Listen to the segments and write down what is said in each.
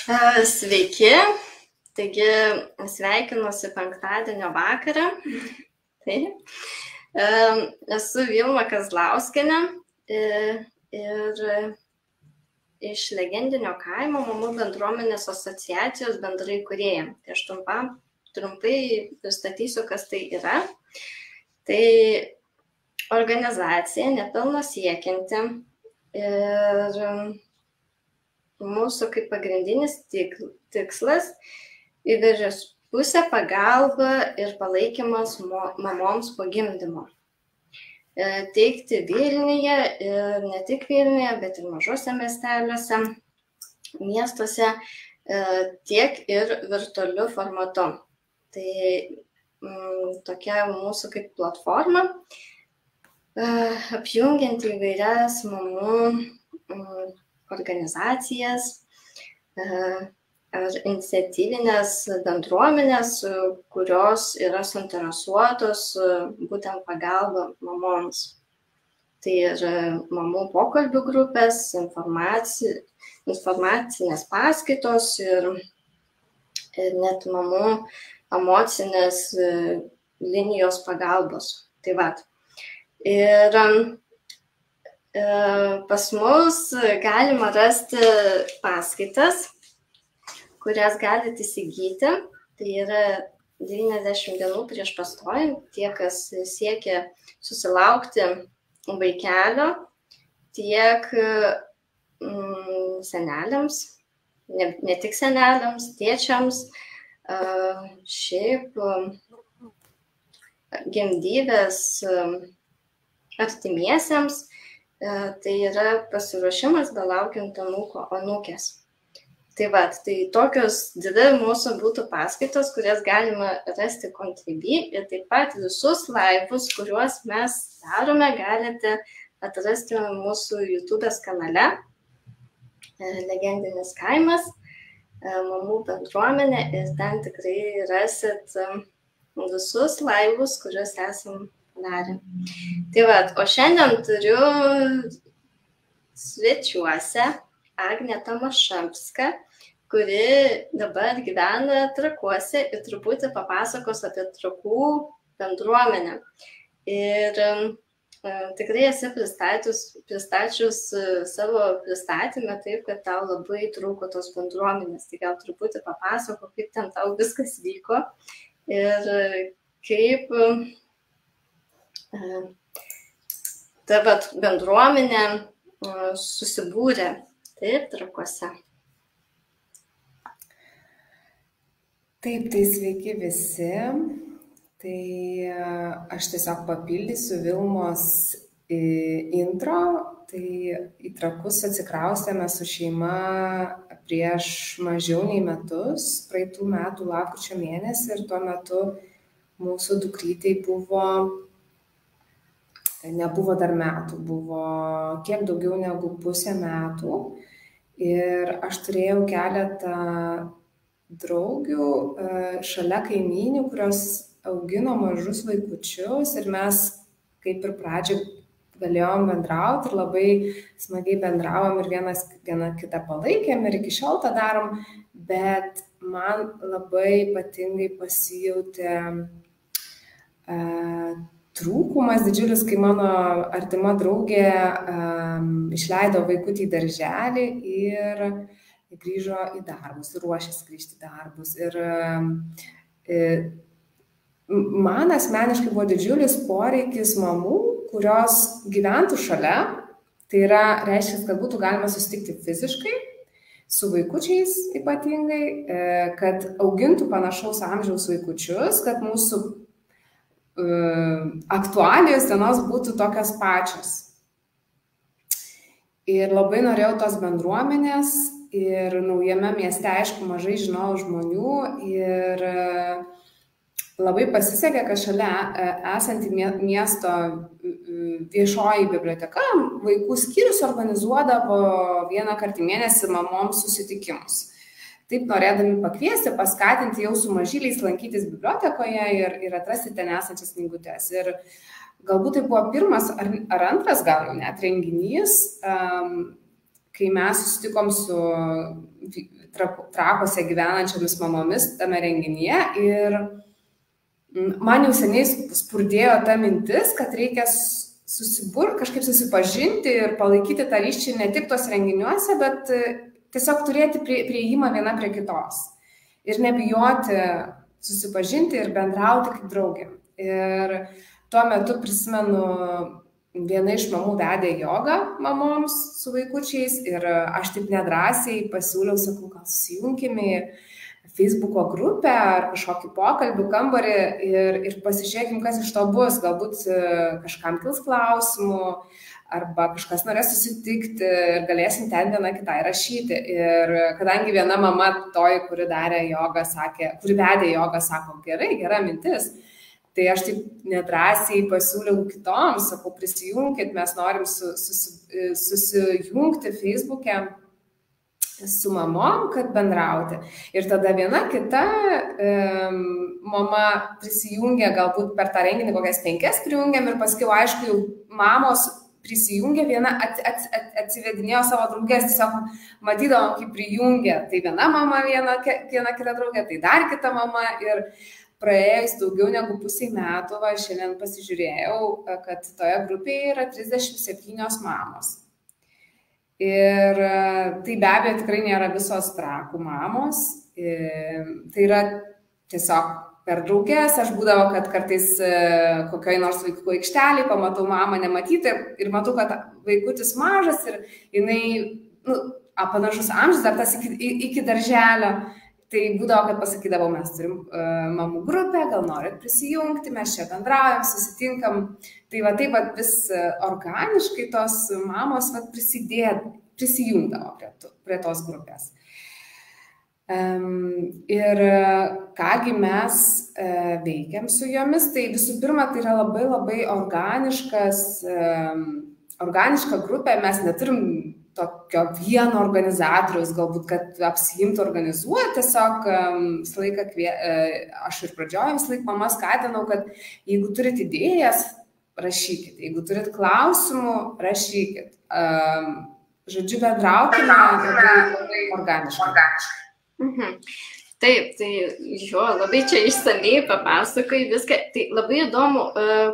Sveiki, taigi sveikinuosi penktadienio vakarą. Taip. Esu Vilma Kazlauskienė ir iš Legendinio kaimo Mamų bendruomenės asociacijos bendraįkūrėja. Tai aš trumpai pristatysiu, kas tai yra. Tai organizacija nepelno siekianti ir mūsų kaip pagrindinis tikslas įvairiapusė pagalba ir palaikymas mamoms po gimdymo. Teikti Vilniuje ir ne tik Vilniuje, bet ir mažose miesteliuose, miestuose, tiek ir virtualiu formatu. Tai tokia mūsų kaip platforma, apjungianti įvairias mamų organizacijas ar iniciatyvinės bendruomenės, kurios yra suinteresuotos būtent pagalba mamoms. Tai ir mamų pokalbių grupės, informacinės paskaitos ir net mamų emocinės linijos pagalbos. Tai vat. Ir pas mus galima rasti paskaitas, kurias galite įsigyti. Tai yra 90 dienų prieš pastojant, tie, kas siekia susilaukti vaikelio, tiek seneliams, ne tik seneliams, tėčiams, šiaip gimdyvės artimiesiems. Tai yra pasiruošimas belaukiant anūko, anūkės. Tai tokios dvi mūsų būtų paskaitos, kurias galima rasti Contribui, ir taip pat visus laivus, kuriuos mes darome, galite atrasti mūsų YouTube kanale Legendinis kaimas, Mamų bendruomenė, ir ten tikrai rasit visus laivus, kuriuos esam darę. Tai o šiandien turiu svečiuose Agnę Tomaševską, kuri dabar gyvena Trakuose ir truputį papasakos apie Trakų bendruomenę. Ir tikrai esi pristačius savo pristatymę taip, kad tau labai trūko tos bendruomenės. Tai gal truputį papasako, kaip ten tau viskas vyko ir kaip ta bendruomenė susibūrė taip Trakuose. Taip, tai sveiki visi. Tai aš tiesiog papildysiu Vilmos intro. Tai į Trakus atsikraustėme su šeima prieš mažiau nei metus, praeitų metų lapkričio mėnesį, ir tuo metu mūsų dukrytei nebuvo dar metų, buvo kiek daugiau negu pusę metų. Ir aš turėjau keletą draugių šalia kaimynių, kurios augino mažus vaikučius, ir mes kaip ir pradžioj galėjom bendrauti ir labai smagiai bendravom ir viena kitą palaikėm ir iki šiol tą darom, bet man labai ypatingai pasijautė trūkumas didžiulis, kai mano artima draugė išleido vaikutį į darželį ir grįžo į darbus ir ruošėsi grįžti į darbus. Ir man asmeniškai buvo didžiulis poreikis mamų, kurios gyventų šalia. Tai yra, reiškia, kad būtų galima susitikti fiziškai, su vaikučiais ypatingai, kad augintų panašaus amžiaus vaikučius, kad mūsų aktualijos dienos būtų tokios pačios. Ir labai norėjau tos bendruomenės, ir naujame mieste, aišku, mažai žinojau žmonių, ir labai pasisekė, kad šalia esanti miesto viešoji biblioteka vaikų skyrius organizuodavo vieną kartą į mėnesį mamoms susitikimus. Taip norėdami pakviesti, paskatinti jau su mažyliais lankytis bibliotekoje ir atrasti ten esančias knygutes. Ir galbūt tai buvo pirmas ar antras gal jau net renginys, kai mes susitikom su Trakuose gyvenančiomis mamomis tame renginyje ir man jau seniai spurdėjo ta mintis, kad reikia kažkaip susipažinti ir palaikyti tą ryšį ne tik tos renginiuose, bet tiesiog turėti prieimą viena prie kitos ir nebijoti susipažinti ir bendrauti kaip draugė. Ir tuo metu prisimenu, viena iš mamų vedė jogą mamoms su vaikučiais ir aš taip nedrąsiai pasiūliau, sakau, gal susijungime į Facebooko grupę ar kažkokį pokalbių kambarį ir pasižiūrėkim, kas iš to bus. Galbūt kažkam kils klausimų arba kažkas norės susitikti ir galėsim ten viena kitai rašyti. Ir kadangi viena mama toji, kuri vedė jogą, sako, gerai, gera mintis, tai aš taip nedrąsiai pasiūliau kitoms, sakau, prisijunkit, mes norim susijungti Facebook'e su mamom, kad bendrauti. Ir tada viena kita mama prisijungė, galbūt per tą renginį kokias 5 prijungėm ir paskui, aišku, jau mamos prisijungė, viena atsivedinėjo savo draugės, tiesiog matydavom, kaip prijungė. Tai viena mama, viena kita draugė, tai dar kita mama ir praėjus daugiau negu pusei metų, šiandien pasižiūrėjau, kad toje grupėje yra 37 mamos. Ir tai be abejo tikrai nėra visos Trakų mamos, tai yra tiesiog per draugės, aš būdavo, kad kartais kokioj nors vaikų aikštelėje pamatau mamą nematyti ir matau, kad vaikutis mažas ir jinai, panašus amžius, dar tas iki darželio. Tai būdavo, kad pasakydavau, mes turim mamų grupę, gal norit prisijungti, mes čia bendraujam, susitinkam. Tai va taip vis organiškai tos mamos prisijungdavo prie tos grupės. Ir kągi mes veikiam su jomis, tai visų pirma, tai yra labai labai organiška grupė, mes neturim tokio vieno organizatoriaus, galbūt, kad apsiimtų organizuoti, tiesiog visą laiką aš ir pradžioje visą laiką mama skatinau, kad jeigu turit idėjas, rašykit, jeigu turit klausimų, rašykit. Žodžiu, bendraukime labai organiškai. Taip, tai jo, labai čia išsamiai papasakai viską. Tai labai įdomu,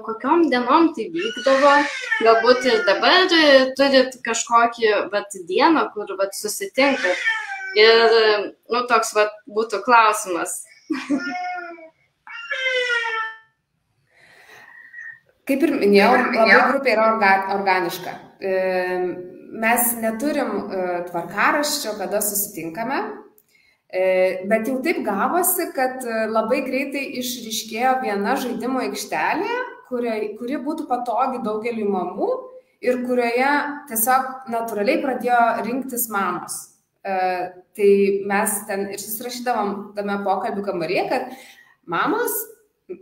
kokiom dienom tai vykdavo. Galbūt ir dabar turit kažkokį dieną, kur susitinkat. Ir toks būtų klausimas. Kaip ir minėjau, labai grupė yra organiška. Mes neturim tvarkaraščio, kada susitinkame. Bet jau taip gavosi, kad labai greitai išryškėjo viena žaidimo aikštelė, kuri būtų patogi daugeliui mamų ir kurioje tiesiog natūraliai pradėjo rinktis mamos. Tai mes ten ir susirašydavom tame pokalbių kambaryje, kad mamos,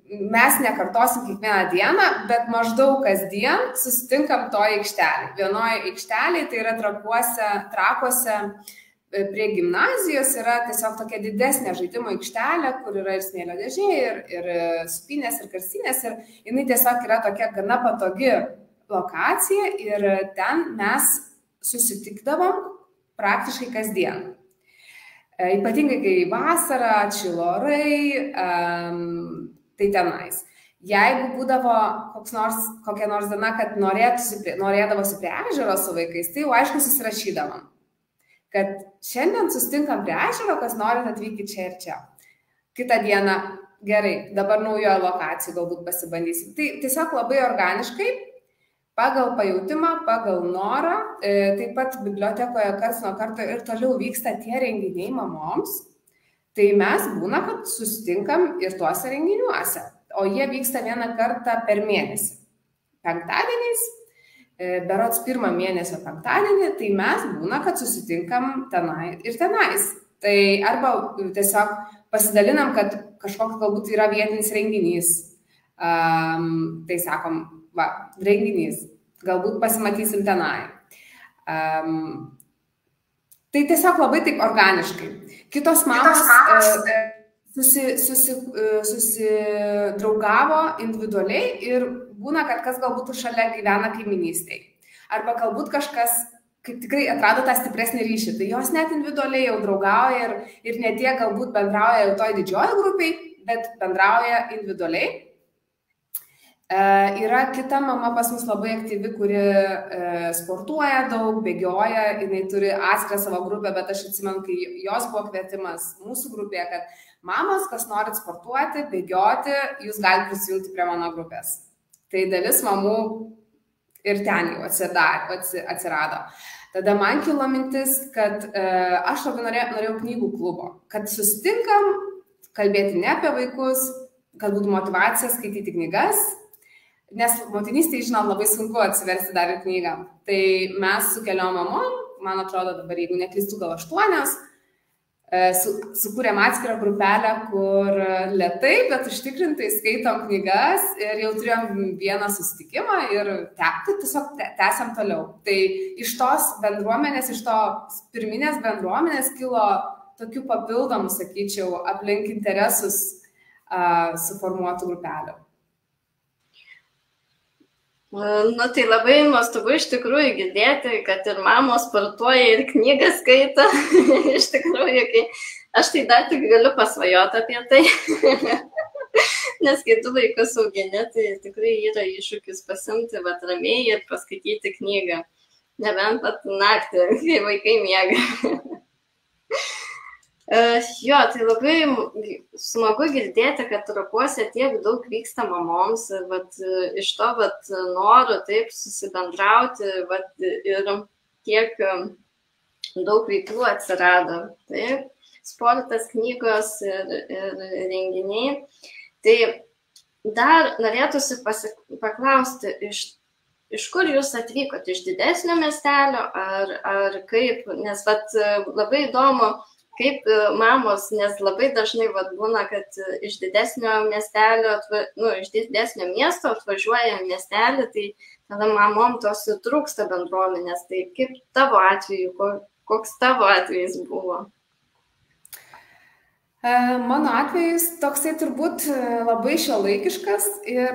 mes nekartosim kiekvieną dieną, bet maždaug kasdien susitinkam toje aikštelėje. Vienoje aikštelėje, tai yra Trakuose, prie gimnazijos yra tiesiog tokia didesnė žaidimo aikštelė, kur yra ir smėlio dėžė, ir supynės, ir karsinės, ir jinai tiesiog yra tokia gana patogi lokacija ir ten mes susitikdavom praktiškai kasdien. Ypatingai, kai vasara, atšilo orai, tai tenais. Jeigu būdavo kokia nors diena, kad norėdavosi prie ežero su vaikais, tai jau aišku susirašydavom, kad šiandien susitinkam prie ežero, kas norit atvykti čia ir čia. Kitą dieną, gerai, dabar naujoje lokacijoje galbūt pasibandysim. Tai tiesiog labai organiškai, pagal pajautimą, pagal norą, taip pat bibliotekoje karts nuo karto ir toliau vyksta tie renginiai mamoms, tai mes būna, kad susitinkam ir tuose renginiuose, o jie vyksta vieną kartą per mėnesį. Penktadieniais, berods 1 mėnesio penktadienį, tai mes būna, kad susitinkam tenai ir tenais. Tai arba tiesiog pasidalinam, kad kažkoks galbūt yra vietinis renginys. Tai sakom, renginys, galbūt pasimatysim tenai. Tai tiesiog labai taip organiškai. Kitos mamos susidraugavo individualiai ir būna, kad kas galbūt šalia gyvena kaiminystėje. Arba galbūt kažkas kaip tikrai atrado tą stipresnį ryšį. Tai jos net individualiai jau draugauja ir ne tiek galbūt bendrauja jau toj didžioji grupiai, bet bendrauja individualiai. Yra kita mama pas mus labai aktyvi, kuri sportuoja daug, bėgioja, jinai turi atskirą savo grupę, bet aš atsimenu, kai jos buvo kvietimas mūsų grupėje, kad mamos, kas norit sportuoti, bėgioti, jūs galite prisijungti prie mano grupės. Tai dalis mamų ir ten jau atsirado. Tada man kilo mintis, kad aš labai norėjau knygų klubo, kad susitinkam kalbėti ne apie vaikus, kad būtų motyvacija skaityti knygas, nes motinystėje, žinot, labai sunku atsiversti dar ir knygą. Tai mes su keliom mamom, man atrodo dabar, jeigu neklystu, gal 8, sukūrėm atskirą grupelę, kur lėtai, bet užtikrintai skaitom knygas ir jau turėjom vieną susitikimą ir tiesiog tęsiam toliau. Tai iš tos bendruomenės, iš to pirminės bendruomenės kilo tokių papildomų, sakyčiau, aplink interesus suformuotų grupelių. Nu, tai labai nuostabu iš tikrųjų girdėti, kad ir mamos sportuoja ir knygą skaito. Iš tikrųjų, aš tai dar tik galiu pasvajoti apie tai. Nes kai tu vaikus augini, tai tikrai yra iššūkis pasimti ramiai ir paskaityti knygą. Nebent pat naktį, kai vaikai miega. Jo, tai labai smagu girdėti, kad Trakuose tiek daug vyksta mamoms ir iš to noro taip susibendrauti ir tiek daug veiklų atsirado. Taip, sportas, knygos ir renginiai. Tai dar norėtųsi paklausti, iš kur jūs atvykote, iš didesnio miestelio ar kaip, nes labai įdomu, kaip mamos, nes labai dažnai būna, kad iš didesnio miestelio, iš didesnio miesto atvažiuoja miestelį, tai tada mamom tos trūksta bendruomenės. Tai kaip tavo atveju, koks tavo atvejis buvo? Mano atvejis toksai turbūt labai šiuolaikiškas ir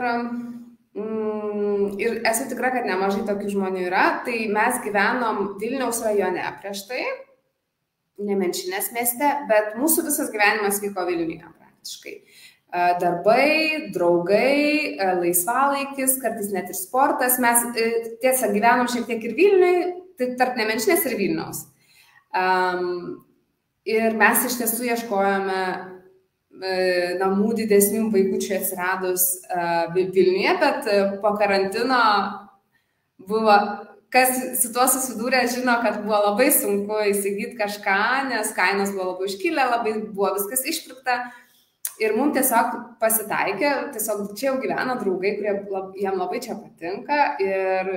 esu tikra, kad nemažai tokių žmonių yra. Tai mes gyvenom Vilniaus rajone prieš tai, Nemenčinės mieste, bet mūsų visas gyvenimas vyko Vilniuje praktiškai. Darbai, draugai, laisvalaikis, kartais net ir sportas. Mes tiesa gyvenom šiek tiek ir Vilniuje, tai tarp Nemenčinės ir Vilniaus. Ir mes iš tiesų ieškojome namų didesnių vaikučių atsiradus Vilniuje, bet po karantino buvo... Kas su tuo susidūrė, žino, kad buvo labai sunku įsigyti kažką, nes kainos buvo labai užkilę, labai buvo viskas išpirkta. Ir mums tiesiog pasitaikė, tiesiog čia jau gyvena draugai, kurie jam labai čia patinka. Ir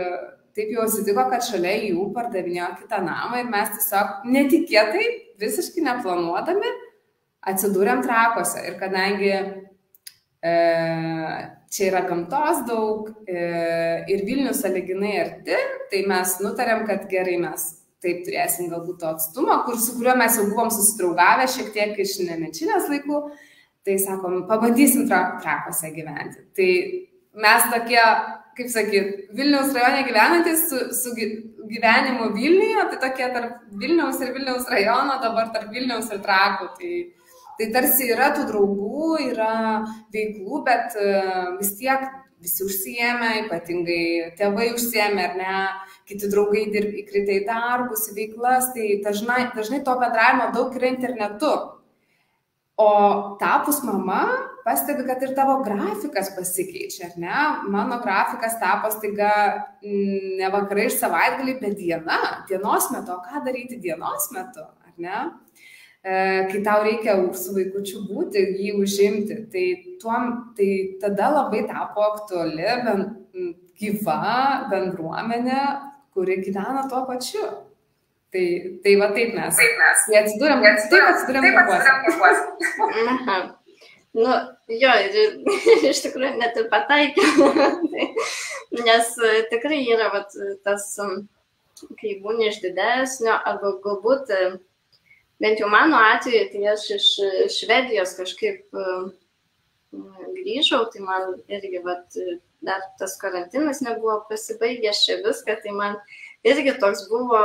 taip jau atsitiko, kad šalia jų pardavinėjo kitą namą ir mes tiesiog netikėtai, visiškai neplanuodami, atsidūrėm Trakuose. Ir kadangi čia yra gamtos daug ir Vilnius sąlyginai arti, tai mes nutarėm, kad gerai mes taip turėsim galbūt to atstumą, su kuriuo mes jau buvom susidraugavę šiek tiek iš Nemenčinės laikų, tai sakom, pabandysim Trakuose gyventi. Tai mes tokie, kaip sakyt, Vilniaus rajone gyvenantis su gyvenimu Vilniuje, tai tokie tarp Vilniaus ir Vilniaus rajono, dabar tarp Vilniaus ir Trakų. Tai tarsi yra tų draugų, yra veiklų, bet vis tiek visi užsiėmė, ypatingai tėvai užsiėmė, ar ne, kiti draugai įkritę į darbus, į veiklas, tai dažnai to bendravimo daug yra internetu. O tapus mama, pastebi, kad ir tavo grafikas pasikeičia, ar ne? Mano grafikas tapo staiga ne vakarai ir savaitgalį, bet dienos metu. O ką daryti dienos metu, ar ne? Kai tau reikia su vaikučiu būti, jį užimti, tai tada labai tapo aktuali gyva bendruomenė, kuri gyvena tuo pačiu. Tai va taip mes. Atsidūrėm Trakuose. Nu, jo, ir iš tikrųjų net ir pataikė. Nes tikrai yra tas, kai būni iš didesnio, arba galbūt bent jau mano atveju, tai aš iš Švedijos kažkaip grįžau, tai man irgi dar tas karantinas nebuvo pasibaigęs čia viską, tai man irgi toks buvo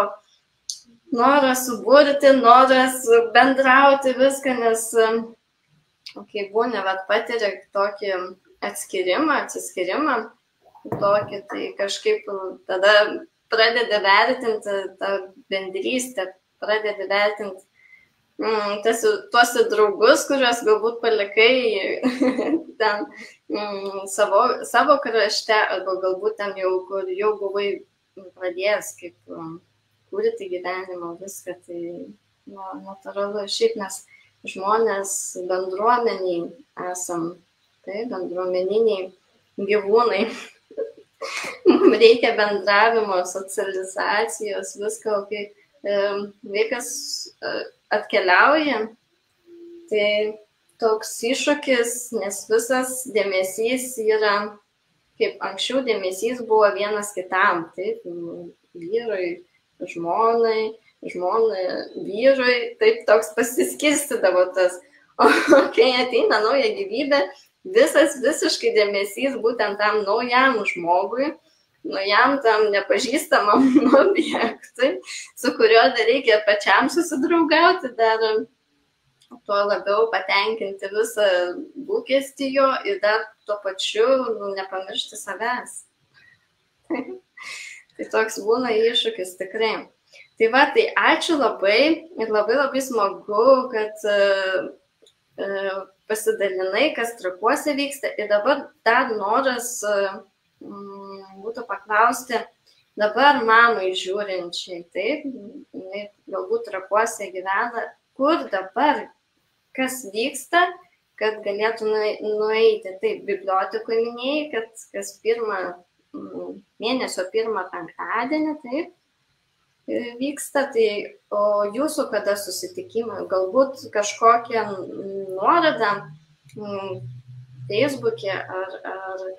noras suburti, noras bendrauti viską, nes kai būna, patiria tokį atsiskyrimą, tokį, tai kažkaip tada pradedi vertinti tą bendrystę, pradedi vertinti tuos draugus, kuriuos galbūt palikai ten savo krašte, arba galbūt ten kur jau buvai pradėjęs kaip kurti gyvenimą, viską, tai natūralu. Šiaip mes žmonės bendruomeniai esam, tai bendruomeniniai gyvūnai. Mums reikia bendravimo, socializacijos, visko, kai vaikas atkeliauja, tai toks iššūkis, nes visas dėmesys yra, kaip anksčiau dėmesys buvo vienas kitam, taip, vyrui, žmonai, vyrui, taip toks pasiskirstydavo tas. O kai ateina nauja gyvybė, visas visiškai dėmesys būtent tam naujam žmogui, naujam tam nepažįstamam objektui, su kuriuo dar reikia pačiam susidraugauti, dar tuo labiau patenkinti visą lūkestį jo ir dar tuo pačiu nepamiršti savęs. Tai toks būna iššūkis tikrai. Tai va, tai ačiū labai ir labai smagu, kad pasidalinai, kas Trakuose vyksta. Ir dabar dar noras būtų paklausti, dabar mamai žiūrinčiai, taip, galbūt Trakuose gyvena, kur dabar, kas vyksta, kad galėtų nueiti. Taip, bibliotekoje minėjai, kad kas mėnesio pirmą penktadienį, taip, vyksta, tai o jūsų kada susitikimai, galbūt kažkokią nuorodą Facebook'e ar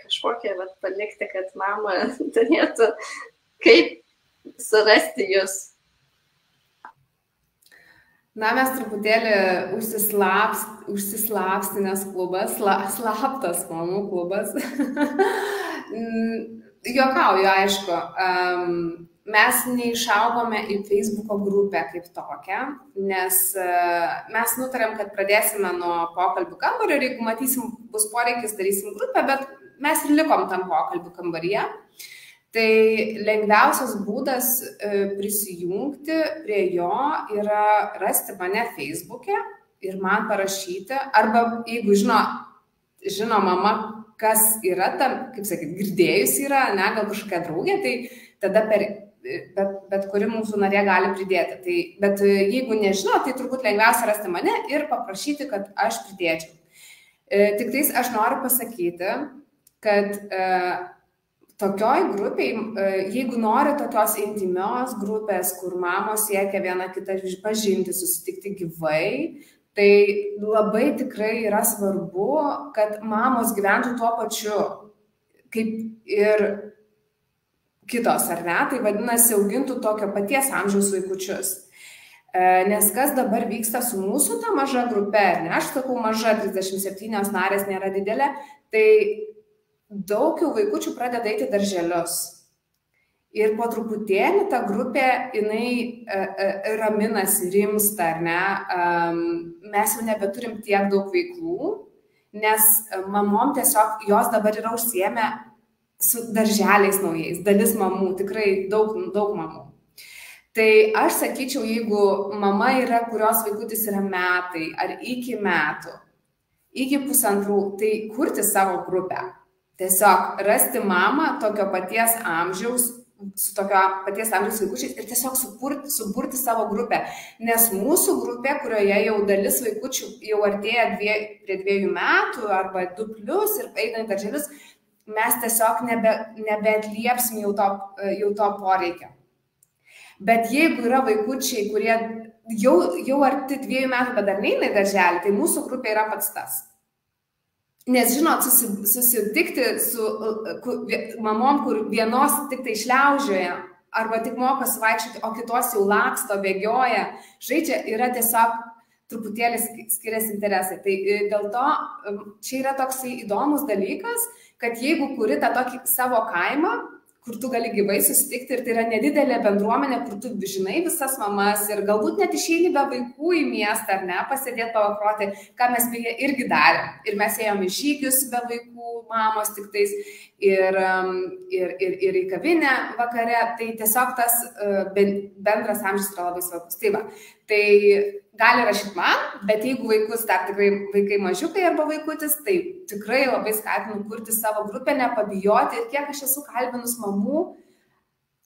kažkokią palikti, kad mama turėtų kaip surasti jūs. Na, mes truputėlį užsislapstinės klubas, slaptas mamų klubas. Juokauju, aišku. Mes neišaugome į Facebooko grupę kaip tokią, nes mes nutarėm, kad pradėsime nuo pokalbių kambario ir jeigu matysim, bus poreikis, darysim grupę, bet mes ir likom tam pokalbių kambaryje. Tai lengviausias būdas prisijungti prie jo yra rasti mane Facebook'e ir man parašyti, arba jeigu žino mama, kas yra tam, kaip sakyt, girdėjus yra, ne, gal kažkokia draugė, tai tada bet kuri mūsų narė gali pridėti. Bet jeigu nežino, tai turbūt lengviausia rasti mane ir paprašyti, kad aš pridėčiau. Tik tais aš noriu pasakyti, kad tokioj grupiai, jeigu nori tokios intimios grupės, kur mamos siekia viena kitą pažinti, susitikti gyvai, tai labai tikrai yra svarbu, kad mamos gyventų tuo pačiu, kaip ir kitos, ar ne? Tai vadinasi, augintų tokio paties amžiaus vaikučius. Nes kas dabar vyksta su mūsų ta maža grupė, ne, aš sakau maža, 37 narės nėra didelė, tai daug jau vaikučių pradeda eiti darželius. Ir po truputėlį ta grupė, jinai raminasi, rimsta, ar ne? Mes jau nebeturim tiek daug veiklų, nes mamom tiesiog jos dabar yra užsiėmę su darželiais naujais, dalis mamų, tikrai daug mamų. Tai aš sakyčiau, jeigu mama yra, kurios vaikutis yra metai ar iki metų, iki pusantrų, tai kurti savo grupę. Tiesiog rasti mamą tokio paties amžiaus, su tokio paties amžiaus vaikučiais ir tiesiog suburti savo grupę. Nes mūsų grupė, kurioje jau dalis vaikučių jau artėja prie 2 metų arba 2+ ir eina į darželius, mes tiesiog nebeatliepsim jau to poreikio. Bet jeigu yra vaikučiai, kurie jau arti 2 metų, bet dar neina į darželį, tai mūsų grupė yra pats tas. Nes, žinot, susitikti su mamom, kur vienos tik tai šliaužioja, arba tik mokosi vaikščioti, o kitos jau laksto, bėgioja, žaidžia, yra tiesiog truputėlį skiriasi interesai. Tai dėl to čia yra toksai įdomus dalykas, kad jeigu kuri tą tokį savo kaimą, kur tu gali gyvai susitikti ir tai yra nedidelė bendruomenė, kur tu žinai visas mamas ir galbūt net išeini be vaikų į miestą, ar ne, pasėdėti pavakroti, ką mes beje irgi darėm. Ir mes ėjom į žygius be vaikų, mamos tik tais ir į kavinę vakare, tai tiesiog tas bendras amžius yra labai svarbus. Tai va, tai gali rašyti man, bet jeigu vaikus dar tikrai vaikai mažiukai arba vaikutis, tai tikrai labai skatinu kurti savo grupę, nepabijoti. Ir kiek aš esu kalbinus mamų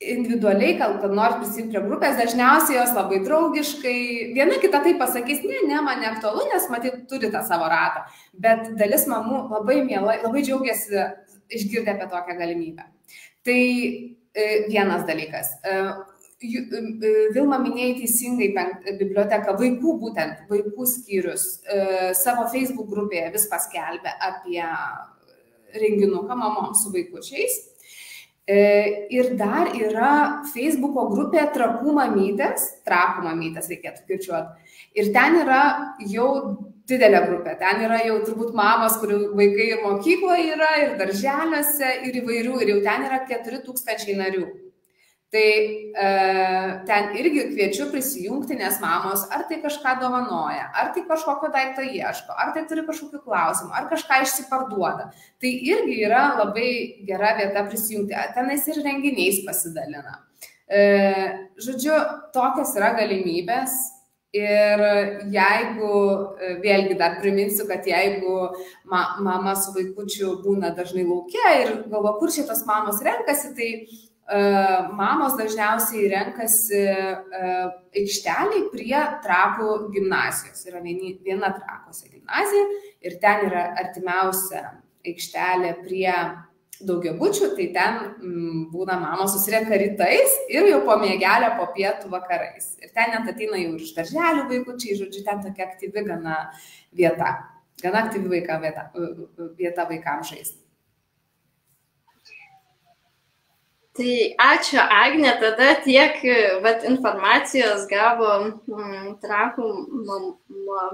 individualiai, kad nori prisijungti prie grupės, dažniausiai jos labai draugiškai, viena kita tai pasakys, ne, man neaktualu, nes matyt turi tą savo ratą, bet dalis mamų labai mielai, labai džiaugiasi išgirdę apie tokią galimybę. Tai vienas dalykas. Vilma minėjai teisingai biblioteką, vaikų būtent, vaikų skyrius savo Facebook grupėje vis paskelbė apie renginuką mamoms su vaikučiais. Ir dar yra Facebooko grupė Trakų mamytės reikėtų kirčiuoti. Ir ten yra jau didelė grupė, ten yra jau turbūt mamos, kurių vaikai ir mokykloje yra, ir darželiuose, ir įvairių, ir jau ten yra 4000 narių. Tai ten irgi kviečiu prisijungti, nes mamos ar tai kažką dovanoja, ar tai kažkokio daikto ieško, ar tai turi kažkokių klausimų, ar kažką išsiparduoda. Tai irgi yra labai gera vieta prisijungti. Tenais ir renginiais pasidalina. Žodžiu, tokios yra galimybės. Ir jeigu, vėlgi dar priminsiu, kad jeigu mama su vaikučiu būna dažnai lauke ir galvo, kur šitos mamos renkasi, tai mamos dažniausiai renkasi aikšteliai prie Trakų gimnazijos. Yra viena Trakuose gimnazija ir ten yra artimiausia aikštelė prie daugiabučių, tai ten būna mamos susirenka rytais ir jau po miegelio po pietų vakarais. Ir ten net ateina jau iš darželių vaikučiai, žodžiu, ten tokia aktyvi gana aktyvi vieta vaikams žaisti. Tai ačiū, Agne, tada tiek informacijos gavo Trakų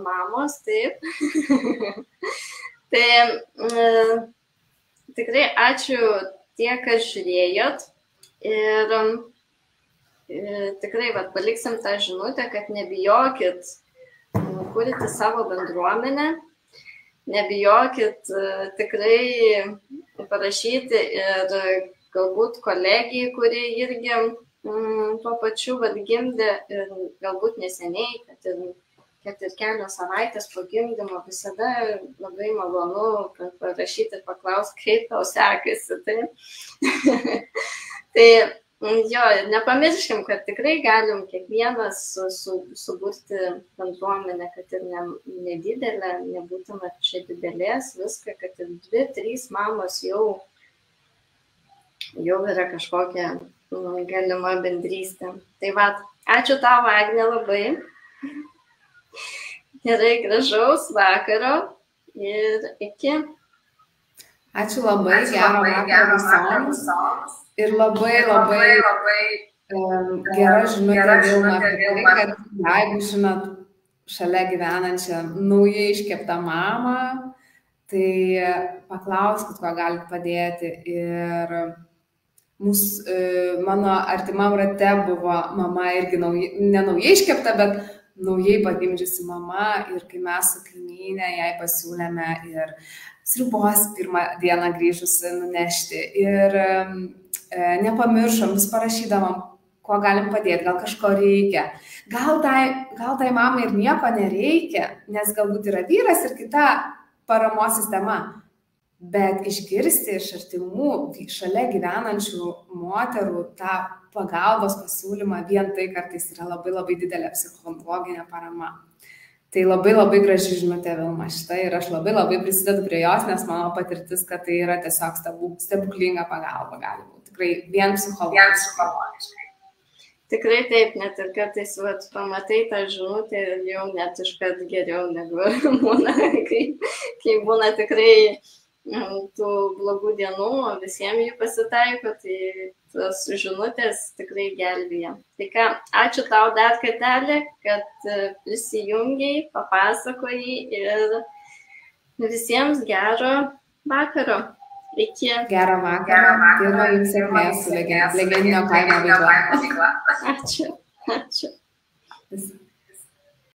mamos, taip. Tai tikrai ačiū tiek, kad žiūrėjot ir tikrai paliksim tą žinutę, kad nebijokit kurti savo bendruomenę, nebijokit tikrai parašyti ir galbūt kolegijai, kurie irgi tuo pačiu gimdė ir galbūt neseniai, kad ir kelios savaitės po gimdymo visada labai malonu parašyti ir paklausti, kaip tau sekasi. Tai jo, nepamirškim, kad tikrai galim kiekvienas suburti bendruomenę, kad ir nedidelę, nebūtume čia didelės, viską, kad ir 2-3 mamos jau yra kažkokia galima bendrystė. Tai ačiū tau, Agne, labai. Gerai, gražaus vakaro ir iki. Ačiū labai, gero vakaro visoms. Ir labai gera žinutė Vilma, kad jeigu žinot šalia gyvenančią naujai iškeptą mamą, tai paklauskit, kuo galit padėti. Ir mano artimam rate buvo mama irgi ne naujai iškepta, bet naujai pagimdžiusi mama. Ir kai mes su kaimynė jai pasiūlėme ir sriubos pirmą dieną grįžusi nunešti. Ir nepamiršom, vis parašydavom, kuo galim padėti, gal kažko reikia. Gal tai mamai ir nieko nereikia, nes galbūt yra vyras ir kita paramos sistema. Bet išgirsti iš artimų, šalia gyvenančių moterų tą pagalbos pasiūlymą, vien tai kartais yra labai didelė psichologinė parama. Tai labai graži žinutė Vilma šitą ir aš labai prisidedu prie jos, nes mano patirtis, kad tai yra tiesiog stebuklinga pagalba gali būti. Tikrai vien psichologiškai. Tikrai taip, net ir kartais pamatai tą žinutę ir jau net iškart geriau negu būna, kai būna tikrai tų blogų dienų, visiems jų pasitaiko, tai tos žinutės tikrai gelbėja. Tai ką, ačiū tau dar kartelį, kad prisijungiai, papasakojai ir visiems gero vakaro. Iki. Gerą vakarą. Pirma jums sėkmės su legendinio kaimo veikla. Ačiū. Ačiū. Vis-